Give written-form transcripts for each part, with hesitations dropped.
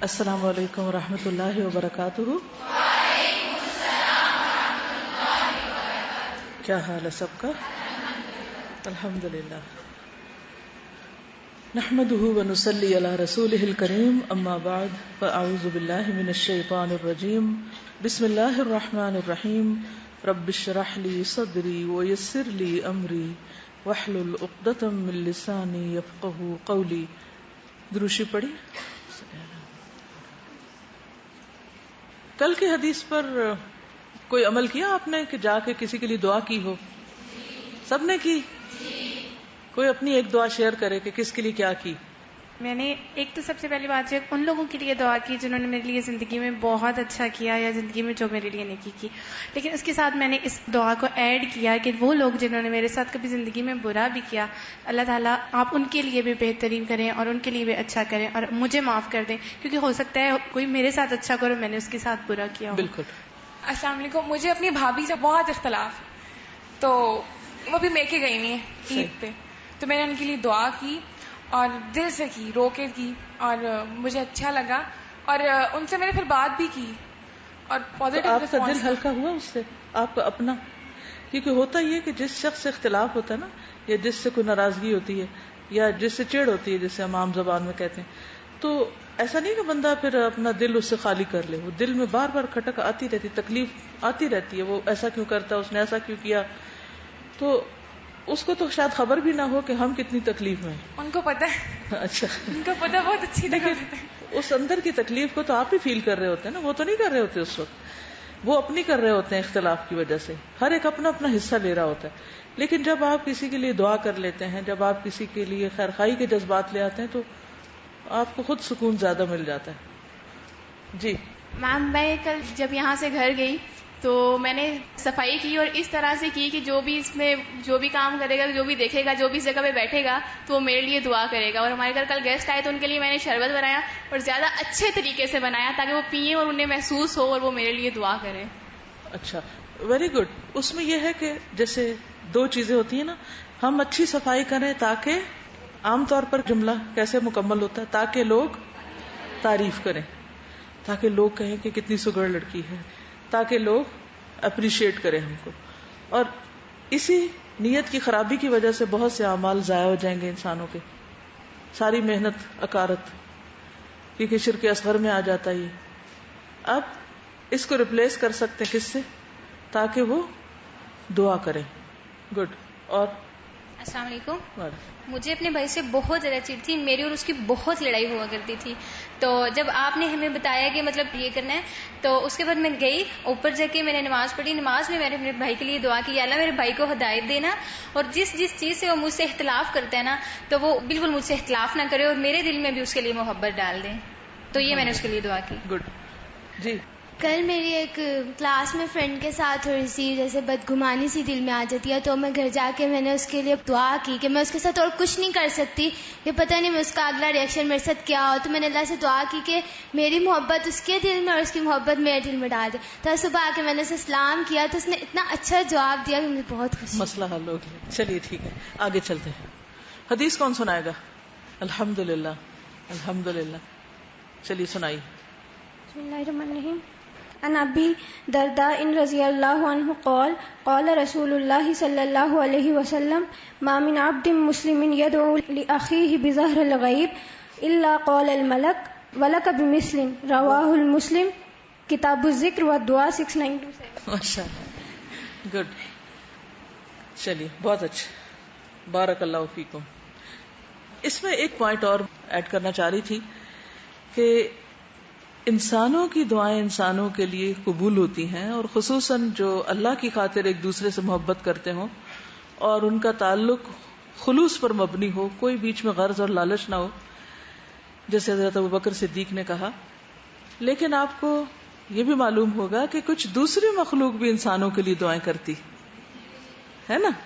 السلام علیکم ورحمۃ اللہ وبرکاتہ. کیا حال ہے سب کا؟ الحمد للہ. نحمده ونصلی علی رسولہ الکریم. اما بعد فاعوذ باللہ من الشیطان الرجیم. بسم اللہ الرحمن الرحیم. رب اشرح لی صدری ویسر لی امری واحلل عقدۃ من لسانی یفقہوا قولی. دروشی پڑھی. کل کی حدیث پر کوئی عمل کیا آپ نے کہ جا کے کسی کے لیے دعا کی ہو؟ سب نے کی؟ کوئی اپنی ایک دعا شیئر کرے کہ کس کے لیے کیا کی. میں نے ایک تو سب سے پہلی بات جو ان لوگوں کے لیے دعا کی جنہوں نے میرے لیے زندگی میں بہت اچھا کیا یا زندگی میں جو میرے لیے نیکی کی، لیکن اس کے ساتھ میں نے اس دعا کو ایڈ کیا کہ وہ لوگ جنہوں نے میرے ساتھ کبھی زندگی میں برا بھی کیا، اللہ تعالیٰ آپ ان کے لیے بھی بہترین کریں اور ان کے لیے بھی اچھا کریں اور مجھے معاف کر دیں، کیونکہ ہو سکتا ہے کوئی میرے ساتھ اچھا کرو میں نے اس کے ساتھ برا کیا ہو. بالکل. السلام علیکم. مجھے اپنی بھابھی سے بہت اختلاف، تو وہ بھی میکے گئی نہیں ہے عید پہ، تو میں نے ان کے لیے دعا کی اور دل سے کی، رو کے کی، اور مجھے اچھا لگا اور ان سے میں نے پھر بات بھی کی اور پازیٹیو آپ کا دل رسپانس. ہلکا ہوا اس سے آپ کا اپنا؟ کیونکہ ہوتا یہ کہ جس شخص سے اختلاف ہوتا ہے نا، یا جس سے کوئی ناراضگی ہوتی ہے یا جس سے چڑ ہوتی ہے، جسے ہم عام زبان میں کہتے ہیں، تو ایسا نہیں کہ بندہ پھر اپنا دل اس سے خالی کر لے. وہ دل میں بار بار کھٹک آتی رہتی، تکلیف آتی رہتی ہے، وہ ایسا کیوں کرتا ہے، اس نے ایسا کیوں کیا. تو اس کو تو شاید خبر بھی نہ ہو کہ ہم کتنی تکلیف میں ہیں. ان کو پتہ ہے. اچھا. ان کو پتہ بہت اچھی طرح. اس اندر کی تکلیف کو تو آپ ہی فیل کر رہے ہوتے ہیں نا، وہ تو نہیں کر رہے ہوتے اس وقت، وہ اپنی کر رہے ہوتے ہیں اختلاف کی وجہ سے. ہر ایک اپنا اپنا حصہ لے رہا ہوتا ہے. لیکن جب آپ کسی کے لیے دعا کر لیتے ہیں، جب آپ کسی کے لیے خیر خواہی کے جذبات لے آتے ہیں، تو آپ کو خود سکون زیادہ مل جاتا ہے. جی میم، میں کل جب یہاں سے گھر گئی تو میں نے صفائی کی اور اس طرح سے کی کہ جو بھی اس میں جو بھی کام کرے گا، جو بھی دیکھے گا، جو بھی اس جگہ پہ بیٹھے گا تو وہ میرے لیے دعا کرے گا. اور ہمارے گھر کل گیسٹ آئے تو ان کے لیے میں نے شربت بنایا اور زیادہ اچھے طریقے سے بنایا تاکہ وہ پئیں اور انہیں محسوس ہو اور وہ میرے لیے دعا کریں. اچھا، ویری گڈ. اس میں یہ ہے کہ جیسے دو چیزیں ہوتی ہیں نا، ہم اچھی صفائی کریں تاکہ عام طور پر جملہ کیسے مکمل ہوتا ہے، تاکہ لوگ تعریف کریں، تاکہ لوگ کہیں کہ کتنی سگڑ لڑکی ہے، تاکہ لوگ اپریشیٹ کریں ہم کو. اور اسی نیت کی خرابی کی وجہ سے بہت سے اعمال ضائع ہو جائیں گے انسانوں کے، ساری محنت اکارت، کیونکہ شرک اصغر میں آ جاتا ہے. اب اس کو ریپلیس کر سکتے کس سے؟ تاکہ وہ دعا کریں. گڈ. اور السلام علیکم. مجھے اپنے بھائی سے بہت زیادہ چڑ تھی، میری اور اس کی بہت لڑائی ہوا کرتی تھی. تو جب آپ نے ہمیں بتایا کہ مطلب یہ کرنا ہے، تو اس کے بعد میں گئی اوپر جا کے میں نے نماز پڑھی. نماز میں میں نے اپنے بھائی کے لیے دعا کی، یا اللہ میرے بھائی کو ہدایت دینا، اور جس چیز سے وہ مجھ سے اختلاف کرتا ہے نا تو وہ بالکل مجھ سے اختلاف نہ کرے اور میرے دل میں بھی اس کے لیے محبت ڈال دیں. تو یہ میں نے اس کے لیے دعا کی. گڈ. جی کل میری ایک کلاس میں فرینڈ کے ساتھ تھوڑی سی جیسے بدگمانی سی دل میں آ جاتی ہے، تو میں گھر جا کے میں نے اس کے لیے دعا کی کہ میں اس کے ساتھ اور کچھ نہیں کر سکتی، کہ پتہ نہیں میں اس کا اگلا ریئیکشن میرے ساتھ کیا ہو. تو میں نے اللہ سے دعا کی کہ میری محبت اس کے دل میں اور اس کی محبت میرے دل میں ڈال دے. تو صبح آ کے میں نے اسے سلام کیا تو اس نے اتنا اچھا جواب دیا کہ مجھے بہت خوشی. مسئلہ حل ہو گیا. چلیے ٹھیک ہے، آگے چلتے ہیں. حدیث کون سنائے گا؟ الحمدللہ. الحمدللہ. چلیے سنائیے. بسم اللہ الرحمن الرحیم. عن ابی درداء رضی اللہ عنہ قال قال رسول اللہ صلی اللہ علیہ وسلم ما من عبد مسلم يدعو لأخيه بظهر الغیب الا قال الملک ولک بمثل. رواہ المسلم. کتاب الذکر والدعاء 6927. ماشاء اللہ. گڈ. چلیے بہت اچھا، بارک اللہ فیکم. اس میں ایک پوائنٹ اور ایڈ کرنا چاہ رہی تھی کہ انسانوں کی دعائیں انسانوں کے لیے قبول ہوتی ہیں، اور خصوصاً جو اللہ کی خاطر ایک دوسرے سے محبت کرتے ہوں اور ان کا تعلق خلوص پر مبنی ہو، کوئی بیچ میں غرض اور لالچ نہ ہو، جیسے حضرت ابوبکر صدیق نے کہا. لیکن آپ کو یہ بھی معلوم ہوگا کہ کچھ دوسری مخلوق بھی انسانوں کے لیے دعائیں کرتی ہے نا.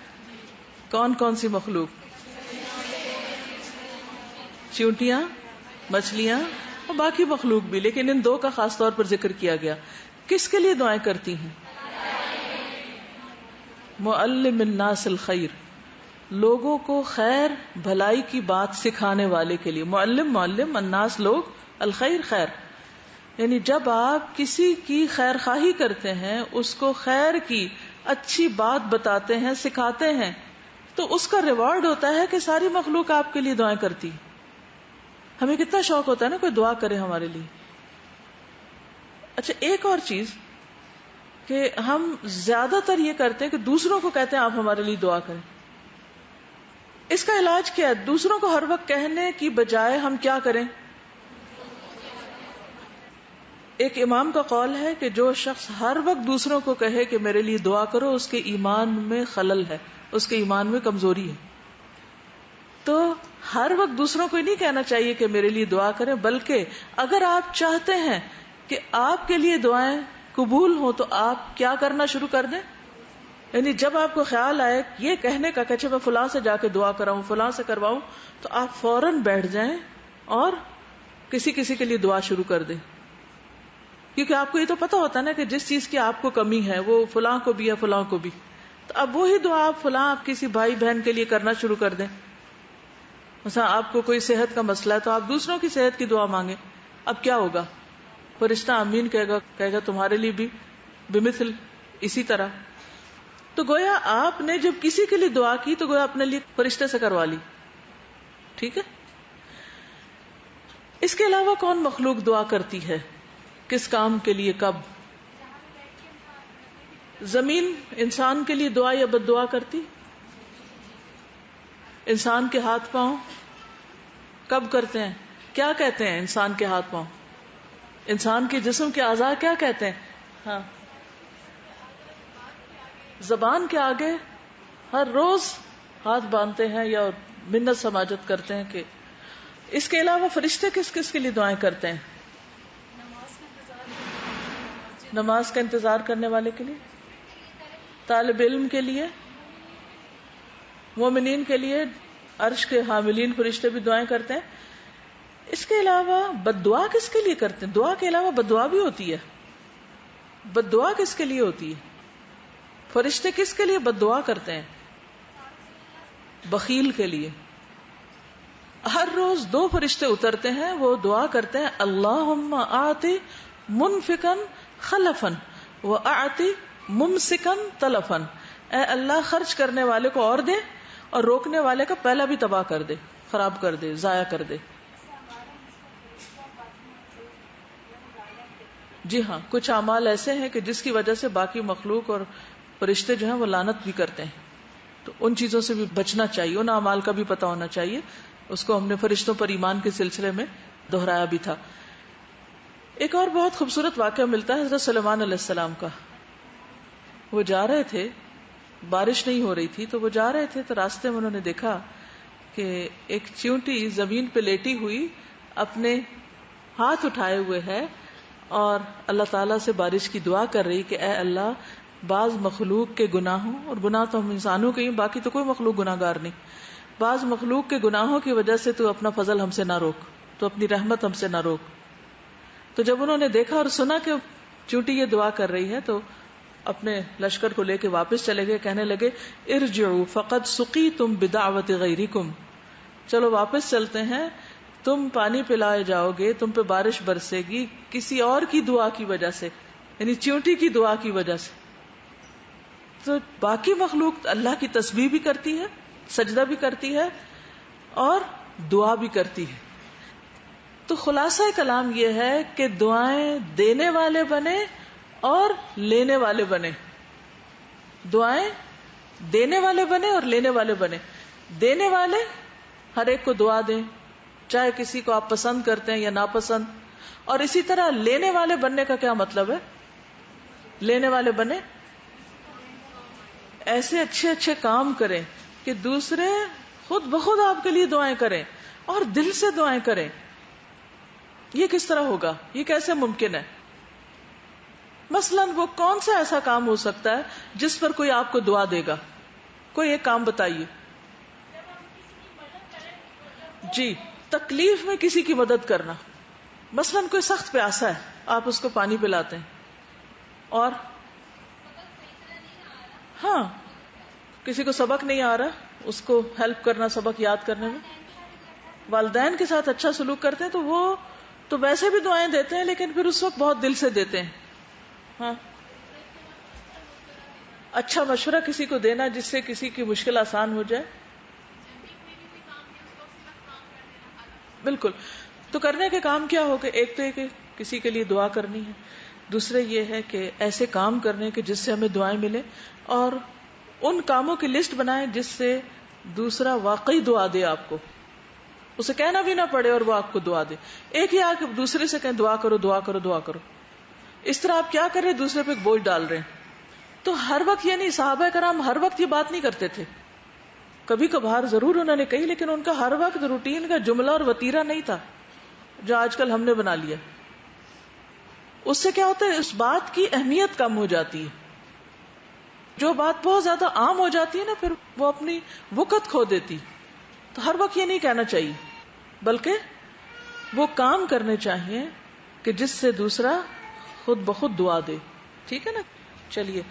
کون کون سی مخلوق؟ چیونٹیاں، مچھلیاں اور باقی مخلوق بھی، لیکن ان دو کا خاص طور پر ذکر کیا گیا. کس کے لیے دعائیں کرتی ہیں؟ معلم الناس الخیر، لوگوں کو خیر بھلائی کی بات سکھانے والے کے لیے. معلم الناس لوگ، الخیر خیر، یعنی جب آپ کسی کی خیر خواہی کرتے ہیں، اس کو خیر کی اچھی بات بتاتے ہیں، سکھاتے ہیں، تو اس کا ریوارڈ ہوتا ہے کہ ساری مخلوق آپ کے لیے دعائیں کرتی. ہمیں کتنا شوق ہوتا ہے نا کوئی دعا کرے ہمارے لیے. اچھا ایک اور چیز کہ ہم زیادہ تر یہ کرتے ہیں کہ دوسروں کو کہتے ہیں آپ ہمارے لیے دعا کریں. اس کا علاج کیا ہے؟ دوسروں کو ہر وقت کہنے کی بجائے ہم کیا کریں؟ ایک امام کا قول ہے کہ جو شخص ہر وقت دوسروں کو کہے کہ میرے لیے دعا کرو، اس کے ایمان میں خلل ہے، اس کے ایمان میں کمزوری ہے. تو ہر وقت دوسروں کو نہیں کہنا چاہیے کہ میرے لیے دعا کریں، بلکہ اگر آپ چاہتے ہیں کہ آپ کے لیے دعائیں قبول ہوں تو آپ کیا کرنا شروع کر دیں. یعنی جب آپ کو خیال آئے یہ کہنے کا کہ میں فلاں سے جا کے دعا کراؤں، فلاں سے کرواؤں، تو آپ فوراً بیٹھ جائیں اور کسی کے لیے دعا شروع کر دیں. کیونکہ آپ کو یہ تو پتا ہوتا ہے نا کہ جس چیز کی آپ کو کمی ہے وہ فلاں کو بھی ہے، فلاں کو بھی. تو اب وہی دعا آپ فلاں آپ کسی بھائی بہن کے لیے کرنا شروع کر دیں. مثلا آپ کو کوئی صحت کا مسئلہ ہے تو آپ دوسروں کی صحت کی دعا مانگیں. اب کیا ہوگا؟ فرشتہ آمین کہے گا تمہارے لیے بھی بمثل اسی طرح. تو گویا آپ نے جب کسی کے لیے دعا کی تو گویا اپنے لیے فرشتے سے کروا لی. ٹھیک ہے. اس کے علاوہ کون مخلوق دعا کرتی ہے؟ کس کام کے لیے؟ کب؟ زمین انسان کے لیے دعا یا بد دعا کرتی؟ انسان کے ہاتھ پاؤں کب کرتے ہیں؟ کیا کہتے ہیں انسان کے ہاتھ پاؤں؟ انسان کے جسم کے اعضاء کیا کہتے ہیں؟ ہاں، زبان کے آگے ہر روز ہاتھ باندھتے ہیں یا منت سماجت کرتے ہیں. کہ اس کے علاوہ فرشتے کس کس کے لیے دعائیں کرتے ہیں؟ نماز کا انتظار کرنے والے کے لیے، طالب علم کے لیے، مومنین کے لیے، عرش کے حاملین فرشتے بھی دعائیں کرتے ہیں. اس کے علاوہ بد دعا کس کے لیے کرتے ہیں؟ دعا کے علاوہ بد دعا بھی ہوتی ہے. بد دعا کس کے لیے ہوتی ہے؟ فرشتے کس کے لیے بد دعا کرتے ہیں؟ بخیل کے لیے. ہر روز 2 فرشتے اترتے ہیں، وہ دعا کرتے ہیں اللہم آتی منفقا خلفن وآتی ممسکن تلفن. اے اللہ خرچ کرنے والے کو اور دے اور روکنے والے کا پہلا بھی تباہ کر دے، خراب کر دے، ضائع کر دے. جی ہاں، کچھ اعمال ایسے ہیں کہ جس کی وجہ سے باقی مخلوق اور فرشتے جو ہیں وہ لعنت بھی کرتے ہیں. تو ان چیزوں سے بھی بچنا چاہیے، ان اعمال کا بھی پتہ ہونا چاہیے. اس کو ہم نے فرشتوں پر ایمان کے سلسلے میں دہرایا بھی تھا. ایک اور بہت خوبصورت واقعہ ملتا ہے حضرت سلیمان علیہ السلام کا. وہ جا رہے تھے، بارش نہیں ہو رہی تھی، تو وہ جا رہے تھے تو راستے میں انہوں نے دیکھا کہ ایک چیونٹی زمین پہ لیٹی ہوئی اپنے ہاتھ اٹھائے ہوئے ہے اور اللہ تعالیٰ سے بارش کی دعا کر رہی کہ اے اللہ بعض مخلوق کے گناہوں، اور گناہ تو ہم انسانوں کے ہی، باقی تو کوئی مخلوق گناہ گار نہیں، بعض مخلوق کے گناہوں کی وجہ سے تو اپنا فضل ہم سے نہ روک، تو اپنی رحمت ہم سے نہ روک. تو جب انہوں نے دیکھا اور سنا کہ چونٹی یہ دعا کر رہی ہے تو اپنے لشکر کو لے کے واپس چلے گئے. کہنے لگے ارجعوا فقد سقیتم بدعوت غیرکم، چلو واپس چلتے ہیں، تم پانی پلائے جاؤ گے، تم پہ بارش برسے گی کسی اور کی دعا کی وجہ سے، یعنی چیونٹی کی دعا کی وجہ سے. تو باقی مخلوق اللہ کی تسبیح بھی کرتی ہے، سجدہ بھی کرتی ہے اور دعا بھی کرتی ہے. تو خلاصہ کلام یہ ہے کہ دعائیں دینے والے بنے اور لینے والے بنے. دعائیں دینے والے بنے اور لینے والے بنے. دینے والے ہر ایک کو دعا دیں، چاہے کسی کو آپ پسند کرتے ہیں یا ناپسند. اور اسی طرح لینے والے بننے کا کیا مطلب ہے؟ لینے والے بنے ایسے اچھے اچھے کام کریں کہ دوسرے خود بخود آپ کے لیے دعائیں کریں اور دل سے دعائیں کریں. یہ کس طرح ہوگا؟ یہ کیسے ممکن ہے؟ مثلاً وہ کون سا ایسا کام ہو سکتا ہے جس پر کوئی آپ کو دعا دے گا؟ کوئی ایک کام بتائیے. جی، تکلیف میں کسی کی مدد کرنا. مثلاً کوئی سخت پیاسا ہے، آپ اس کو پانی پلاتے ہیں. اور ہاں، کسی کو سبق نہیں آ رہا، اس کو ہیلپ کرنا سبق یاد کرنے میں. والدین کے ساتھ اچھا سلوک کرتے ہیں تو وہ تو ویسے بھی دعائیں دیتے ہیں لیکن پھر اس وقت بہت دل سے دیتے ہیں. ہاں اچھا مشورہ کسی کو دینا جس سے کسی کی مشکل آسان ہو جائے. بالکل. تو کرنے کے کام کیا ہو کہ ایک تو کہ کسی کے لیے دعا کرنی ہے, دوسرے یہ ہے کہ ایسے کام کرنے کے جس سے ہمیں دعائیں ملے, اور ان کاموں کی لسٹ بنائیں جس سے دوسرا واقعی دعا دے آپ کو, اسے کہنا بھی نہ پڑے اور وہ آپ کو دعا دے. ایک ہی آ کے دوسرے سے کہیں دعا کرو دعا کرو دعا کرو, اس طرح آپ کیا کر رہے, دوسرے پہ ایک بوجھ ڈال رہے ہیں. تو ہر وقت یہ نہیں, صحابہ کرام ہر وقت یہ بات نہیں کرتے تھے, کبھی کبھار ضرور انہوں نے کہی, لیکن ان کا ہر وقت روٹین کا جملہ اور وتیرہ نہیں تھا جو آج کل ہم نے بنا لیا. اس سے کیا ہوتا ہے, اس بات کی اہمیت کم ہو جاتی ہے. جو بات بہت زیادہ عام ہو جاتی ہے نا, پھر وہ اپنی وقت کھو دیتی. تو ہر وقت یہ نہیں کہنا چاہیے, بلکہ وہ کام کرنے چاہیے کہ جس سے دوسرا خود بخود دعا دے. ٹھیک ہے نا. چلیے,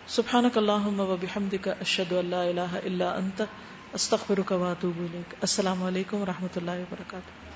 سبحانک اللہم و بحمدک, اشہد ان لا الہ الا انت, استغفرک و اتوب الیک. السلام علیکم و رحمۃ اللہ وبرکاتہ.